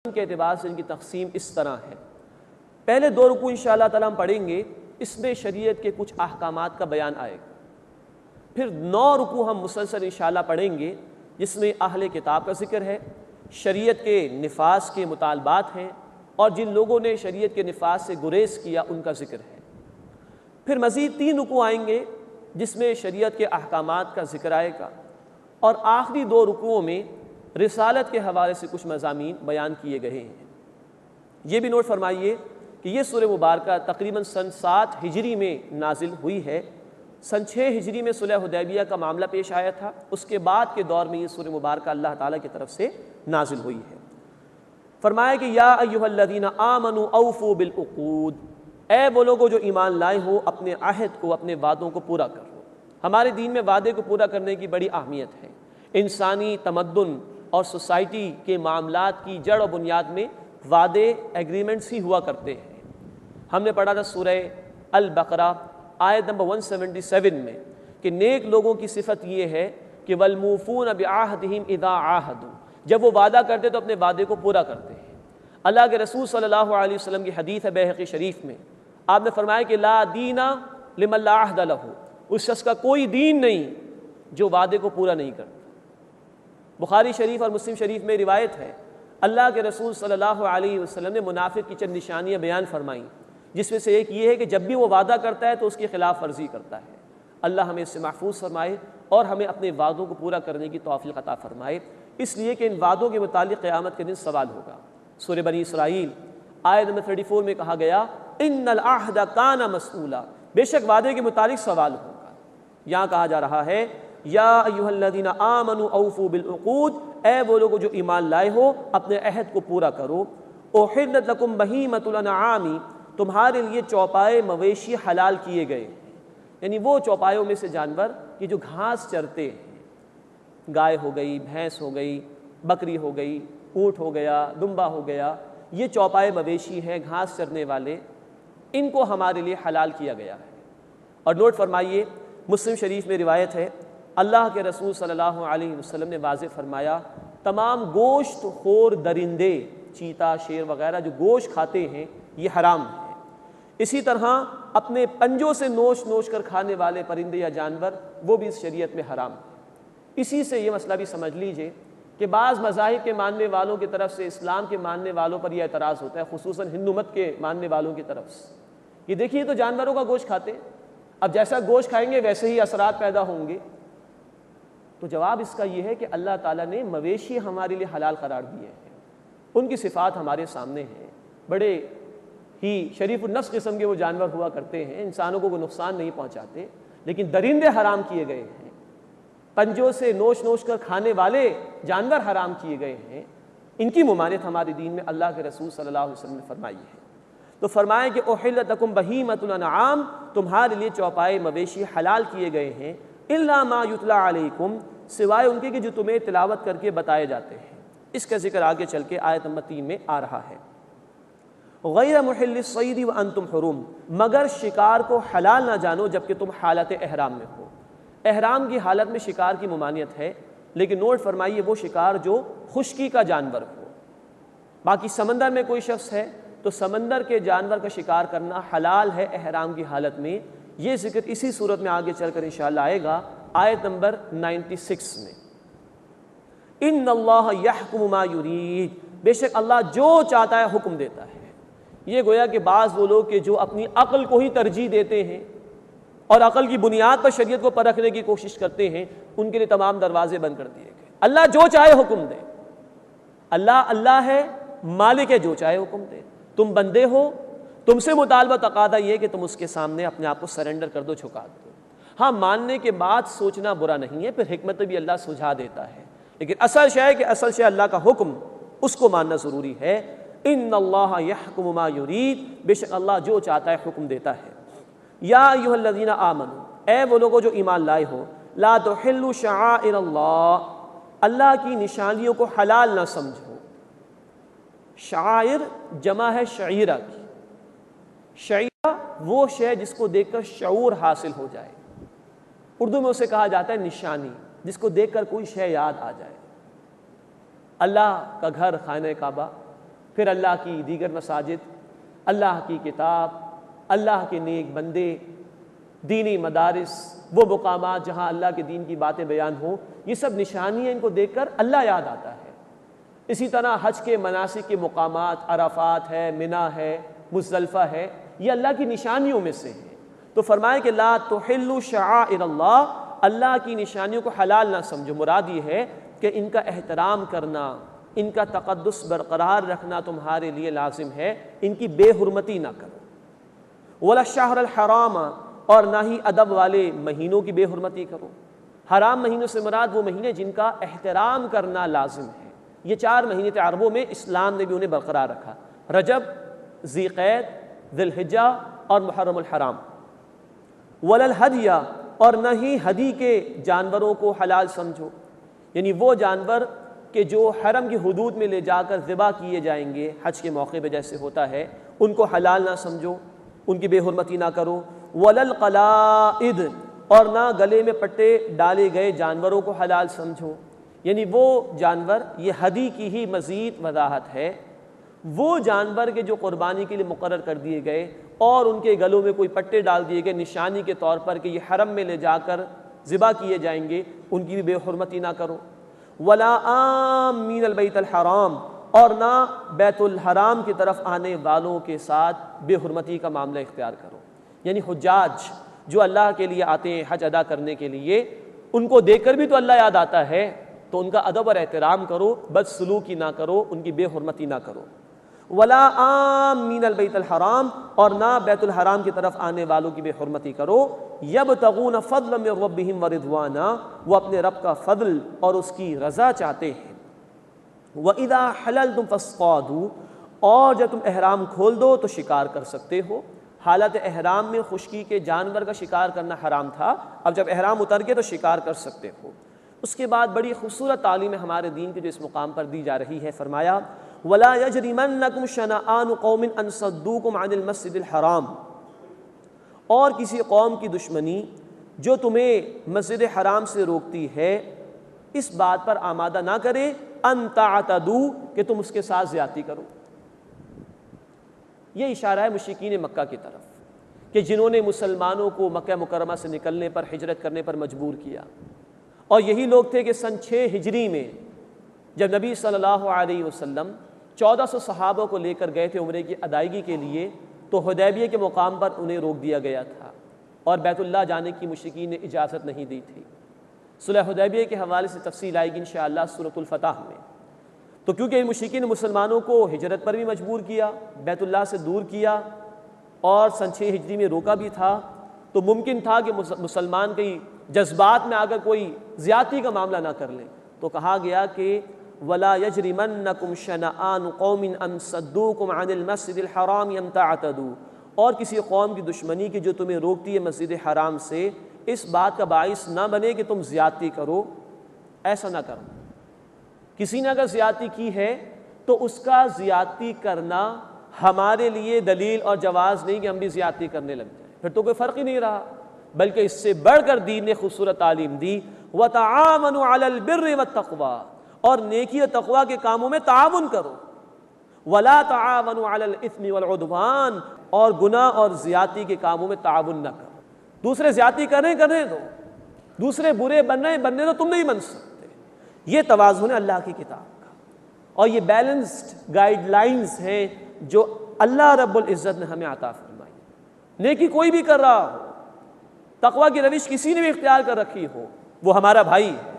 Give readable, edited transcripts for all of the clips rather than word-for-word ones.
کے اعتبار سے ان کی تقسیم اس طرح ہے۔ پہلے 2 رکوع انشاءاللہ تعالیٰ ہم پڑھیں گے، اس میں شریعت کے کچھ احکامات کا بیان آئے گا۔ پھر 9 رکوع ہم مسلسل انشاءاللہ پڑھیں گے، جس میں اہل کتاب کا ذکر ہے، شریعت کے نفاذ کے مطالبات ہیں، اور جن لوگوں نے شریعت کے نفاذ سے گریز کیا ان کا ذکر ہے۔ پھر مزید 3 رکوع آئیں گے جس میں شریعت کے احکامات کا ذکر آئے گا، اور آخری 2 رکوعوں میں رسالت کے حوالے سے کچھ مضامین بیان کیے گئے ہیں۔ یہ بھی نوٹ فرمائیے کہ یہ سورہ مبارکہ تقریباً سن 7 ہجری میں نازل ہوئی ہے۔ سن 6 ہجری میں صلح حدیبیہ کا معاملہ پیش آیا تھا، اس کے بعد کے دور میں یہ سورہ مبارکہ اللہ تعالیٰ کی طرف سے نازل ہوئی ہے۔ فرمایا کہ یا ایھا الذین آمنوا اوفوا بالعقود، اے وہ لوگوں جو ایمان لائے ہو اپنے عہد کو، اپنے وعدوں کو پورا کرو۔ ہمارے دین میں وعدے کو پورا کرنے کی بڑی اہمیت ہے۔ انسانی تمدن اور سوسائٹی کے معاملات کی جڑ و بنیاد میں وعدے، ایگریمنٹس ہی ہوا کرتے ہیں۔ ہم نے پڑھا تھا سورہ البقرہ آیت نمبر 177 میں کہ نیک لوگوں کی صفت یہ ہے کہ والموفون بعہدہم اذا عاہدوا، جب وہ وعدہ کرتے تو اپنے وعدے کو پورا کرتے ہیں۔ اللہ کے رسول صلی اللہ علیہ وسلم کی حدیث ہے بیہقی شریف میں، آپ نے فرمایا کہ لا دین لمن لا عہد لہ، اس شخص کا کوئی دین نہیں جو وعدے کو پورا نہیں کرتا۔ بخاری شریف اور مسلم شریف میں روایت ہے، اللہ کے رسول صلی اللہ علیہ وسلم نے منافق کی چند نشانیاں بیان فرمائیں، جس میں سے ایک یہ ہے کہ جب بھی وہ وعدہ کرتا ہے تو اس کی خلاف ورزی کرتا ہے۔ اللہ ہمیں اس سے محفوظ فرمائے اور ہمیں اپنے وعدوں کو پورا کرنے کی توفیق عطا فرمائے، اس لیے کہ ان وعدوں کے متعلق قیامت کے دن سوال ہوگا۔ سورہ بنی اسرائیل آیت نمبر 34 میں کہا گیا ان العہد کان مسئولا، بے شک وعدے کے متعلق سوال ہوگا۔ یہاں کہا جا رہا ہے یا ایھا الذین آمنوا اوفوا بالعقود، اے وہ لوگ جو ایمان لائے ہو اپنے عہد کو پورا کرو۔ احلت لکم بہیمۃ الانعام، تمہارے لیے چوپائے مویشی حلال کیے گئے، یعنی وہ چوپایوں میں سے جانور کہ جو گھاس چرتے ہیں، گائے ہو گئی، بھینس ہو گئی، بکری ہو گئی، اونٹ ہو گیا، دمبا ہو گیا، یہ چوپائے مویشی ہیں گھاس چرنے والے، ان کو ہمارے لیے حلال کیا گیا ہے۔ اور نوٹ فرمائیے مسلم شریف میں روایت ہے، اللہ کے رسول صلی اللہ علیہ وسلم نے واضح فرمایا تمام گوشت خور درندے، چیتا، شیر وغیرہ جو گوشت کھاتے ہیں یہ حرام ہے۔ اسی طرح اپنے پنجوں سے نوچ نوچ کر کھانے والے پرندے یا جانور وہ بھی اس شریعت میں حرام ہے۔ اسی سے یہ مسئلہ بھی سمجھ لیجئے کہ بعض مذاہب کے ماننے والوں کی طرف سے اسلام کے ماننے والوں پر یہ اعتراض ہوتا ہے، خصوصاً ہندو مت کے ماننے والوں کی طرف سے، یہ دیکھیے تو جانوروں کا گوشت کھاتے ہیں، اب جیسا گوشت کھائیں گے ویسے ہی اثرات پیدا ہوں گے۔ تو جواب اس کا یہ ہے کہ اللہ تعالیٰ نے مویشی ہمارے لیے حلال قرار دیے ہیں، ان کی صفات ہمارے سامنے ہیں، بڑے ہی شریف النفس قسم کے وہ جانور ہوا کرتے ہیں، انسانوں کو وہ نقصان نہیں پہنچاتے، لیکن درندے حرام کیے گئے ہیں، پنجوں سے نوچ نوچ کر کھانے والے جانور حرام کیے گئے ہیں، ان کی ممانعت ہمارے دین میں اللہ کے رسول صلی اللہ علیہ وسلم نے فرمائی ہے۔ تو فرمائے کہ احلت لکم بہیمۃ الانعام، تمہارے لیے چوپائے مویشی حلال کیے گئے ہیں، الا ما یتلی علیکم، سوائے ان کے کہ جو تمہیں تلاوت کر کے بتائے جاتے ہیں۔ اس کا ذکر آگے چل کے آیت نمبر 3 میں آ رہا ہے، غیر محل الصید وانتم حرم، مگر شکار کو حلال نہ جانو جبکہ تم حالت احرام میں ہو۔ احرام کی حالت میں شکار کی ممانعت ہے، لیکن نوٹ فرمائیے وہ شکار جو خشکی کا جانور ہو۔ باقی سمندر میں کوئی شخص ہے تو سمندر کے جانور کا شکار کرنا حلال ہے احرام کی حالت میں، یہ ذکر اسی صورت میں آگے چل کر انشاءاللہ آئے گا آیت نمبر 96 میں۔ ان اللہ یحکم ما یرید، بے شک اللہ جو چاہتا ہے حکم دیتا ہے۔ یہ گویا کہ بعض وہ لوگ کہ جو اپنی عقل کو ہی ترجیح دیتے ہیں اور عقل کی بنیاد پر شریعت کو پرکھنے کی کوشش کرتے ہیں، ان کے لیے تمام دروازے بند کر دیے گئے۔ اللہ جو چاہے حکم دے، اللہ ہے، مالک ہے، جو چاہے حکم دے، تم بندے ہو، تم سے مطالبہ تقاضا یہ کہ تم اس کے سامنے اپنے آپ کو سرنڈر کر دو، جھکا دو۔ ہاں ماننے کے بعد سوچنا برا نہیں ہے، پھر حکمت بھی اللہ سجھا دیتا ہے، لیکن اصل شے ہے کہ اصل شے اللہ کا حکم، اس کو ماننا ضروری ہے۔ ان اللہ یحکم ما یرید، بے شک اللہ جو چاہتا ہے حکم دیتا ہے۔ یا ایھا الذین آمنوا، اے وہ لوگوں جو ایمان لائے ہو، لا تحلوا شعائر اللہ، اللہ کی نشانیوں کو حلال نہ سمجھو۔ شعائر جمع ہے شعیرہ کی، شعیرہ وہ شے جس کو دیکھ کر شعور حاصل ہو جائے، اردو میں اسے کہا جاتا ہے نشانی، جس کو دیکھ کر کوئی شے یاد آ جائے۔ اللہ کا گھر خانہ کعبہ پھر اللہ کی دیگر مساجد، اللہ کی کتاب، اللہ کے نیک بندے، دینی مدارس، وہ مقامات جہاں اللہ کے دین کی باتیں بیان ہوں، یہ سب نشانیاں، ان کو دیکھ کر اللہ یاد آتا ہے۔ اسی طرح حج کے مناسک کے مقامات، عرفات ہے، منی ہے، مزدلفہ ہے، یہ اللہ کی نشانیوں میں سے ہیں۔ تو فرمائے کہ لا تحلوا شعائر اللہ، اللہ کی نشانیوں کو حلال نہ سمجھو، مراد یہ ہے کہ ان کا احترام کرنا، ان کا تقدس برقرار رکھنا تمہارے لیے لازم ہے، ان کی بے حرمتی نہ کرو۔ ولا الشہر الحرام، اور نہ ہی ادب والے مہینوں کی بے حرمتی کرو۔ حرام مہینوں سے مراد وہ مہینے جن کا احترام کرنا لازم ہے۔ یہ 4 مہینے تھے عربوں میں، اسلام نے بھی انہیں برقرار رکھا، رجب، ذی قعد، ذی الحجہ اور محرم الحرام۔ ولا الہدی، اور نہ ہی ہدی کے جانوروں کو حلال سمجھو، یعنی وہ جانور کہ جو حرم کی حدود میں لے جا کر ذبح کیے جائیں گے حج کے موقع پہ جیسے ہوتا ہے، ان کو حلال نہ سمجھو، ان کی بے حرمتی نہ کرو۔ ولا القلائد، اور نہ گلے میں پٹے ڈالے گئے جانوروں کو حلال سمجھو، یعنی وہ جانور، یہ ہدی کی ہی مزید وضاحت ہے، وہ جانور کے جو قربانی کے لیے مقرر کر دیے گئے اور ان کے گلوں میں کوئی پٹے ڈال دیے گئے نشانی کے طور پر کہ یہ حرم میں لے جا کر ذبح کیے جائیں گے، ان کی بھی بے حرمتی نہ کرو۔ ولا آمین البیت الحرام، اور نہ بیت الحرام کی طرف آنے والوں کے ساتھ بے حرمتی کا معاملہ اختیار کرو، یعنی حجاج جو اللہ کے لیے آتے ہیں حج ادا کرنے کے لیے، ان کو دیکھ کر بھی تو اللہ یاد آتا ہے، تو ان کا ادب اور احترام کرو، بدسلوکی نہ کرو، ان کی بے حرمتی نہ کرو۔ ولا آمین البیت الحرام، اور نہ بیت الحرام کی طرف آنے والوں کی بے حرمتی کرو۔ یبتغون فضلا من ربہم ورضوانا، وہ اپنے رب کا فضل اور اس کی رضا چاہتے ہیں۔ وَإِذَا حَلَلْتُمْ فَاصْطَادُوا، اور جب تم احرام کھول دو تو شکار کر سکتے ہو۔ حالت احرام میں خشکی کے جانور کا شکار کرنا حرام تھا، اب جب احرام اتر گئے تو شکار کر سکتے ہو۔ اس کے بعد بڑی خوبصورت تعلیم ہے ہمارے دین کی جو اس مقام پر دی جا رہی ہے، فرمایا وَلَا يَجْرِمَنَّكُمْ شَنَآنُ قَوْمٍ أَن صَدُّوكُمْ عَنِ الْمَسْجِدِ الْحَرَامِ، اور کسی قوم کی دشمنی جو تمہیں مسجد حرام سے روکتی ہے، اس بات پر آمادہ نہ کرے ان تعتدوا، کہ تم اس کے ساتھ زیادتی کرو۔ یہ اشارہ ہے مشرکین مکہ کی طرف کہ جنہوں نے مسلمانوں کو مکہ مکرمہ سے نکلنے پر، ہجرت کرنے پر مجبور کیا، اور یہی لوگ تھے کہ سن 6 ہجری میں جب نبی صلی اللہ علیہ وسلم 1400 صحابہ کو لے کر گئے تھے عمرے کی ادائیگی کے لیے، تو حدیبیہ کے مقام پر انہیں روک دیا گیا تھا اور بیت اللہ جانے کی مشرکین نے اجازت نہیں دی تھی۔ صلح حدیبیہ کے حوالے سے تفصیل آئے گی انشاءاللہ سورۃ الفتح میں۔ تو کیونکہ ان مشرکین نے مسلمانوں کو ہجرت پر بھی مجبور کیا، بیت اللہ سے دور کیا، اور سن 6 ہجری میں روکا بھی تھا، تو ممکن تھا کہ مسلمان کئی جذبات میں اگر کوئی زیادتی کا معاملہ نہ کر لیں، تو کہا گیا کہ وَلَا يَجْرِمَنَّكُمْ شَنَآنُ قَوْمٍ أَن صَدُّوكُمْ عَنِ الْمَسْجِدِ الْحَرَامِ أَن تَعْتَدُوا، اور کسی قوم کی دشمنی کی جو تمہیں روکتی ہے مسجد حرام سے، اس بات کا باعث نہ بنے کہ تم زیادتی کرو، ایسا نہ کرو۔ کسی نے اگر زیادتی کی ہے تو اس کا زیادتی کرنا ہمارے لیے دلیل اور جواز نہیں کہ ہم بھی زیادتی کرنے لگ جائیں، پھر تو کوئی فرق ہی نہیں رہا، بلکہ اس سے بڑھ کر دین نے خوبصورت تعلیم دی وَتَعَاوَنُوا عَلَى الْبِرِّ وَالتَّقْوَىٰ، اور نیکی اور تقویٰ کے کاموں میں تعاون کرو۔ وَلَا تَعَاوَنُوا عَلَى الْإِثْمِ وَالْعُدْوَانِ، اور گناہ اور زیادتی کے کاموں میں تعاون نہ کرو۔ دوسرے زیادتی کرنے دو، دوسرے برے بننے دو، تم نہیں بن سکتے۔ یہ توازن ہے اللہ کی کتاب کا، اور یہ بیلنسڈ گائیڈ لائنز ہیں جو اللہ رب العزت نے ہمیں عطا فرمائی۔ نیکی کوئی بھی کر رہا ہو، تقویٰ کی روش کسی نے بھی اختیار کر رکھی ہو، وہ ہمارا بھائی ہے،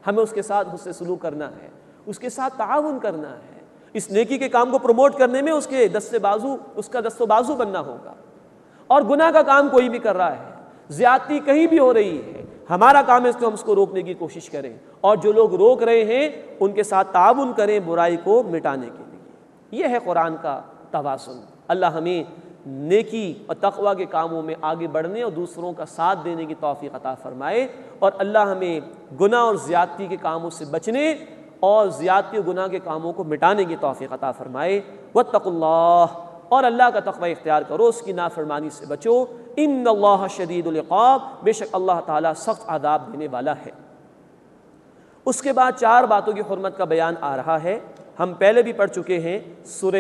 ہمیں اس کے ساتھ حسن سلوک کرنا ہے، اس کے ساتھ تعاون کرنا ہے، اس نیکی کے کام کو پروموٹ کرنے میں اس کے اس کا دست و بازو بننا ہوگا۔ اور گناہ کا کام کوئی بھی کر رہا ہے، زیادتی کہیں بھی ہو رہی ہے، ہمارا کام ہے ہم اس کو روکنے کی کوشش کریں، اور جو لوگ روک رہے ہیں ان کے ساتھ تعاون کریں برائی کو مٹانے کے لیے۔ یہ ہے قرآن کا توازن۔ اللہ ہمیں نیکی اور تقویٰ کے کاموں میں آگے بڑھنے اور دوسروں کا ساتھ دینے کی توفیق عطا فرمائے، اور اللہ ہمیں گناہ اور زیادتی کے کاموں سے بچنے اور زیادتی و گناہ کے کاموں کو مٹانے کی توفیق عطا فرمائے۔ واتقوا اللہ، اور اللہ کا تقوی اختیار کرو، اس کی نافرمانی سے بچو۔ ان اللہ شدید العقاب، بے شک اللہ تعالیٰ سخت عذاب دینے والا ہے۔ اس کے بعد 4 باتوں کی حرمت کا بیان آ رہا ہے، ہم پہلے بھی پڑھ چکے ہیں سورہ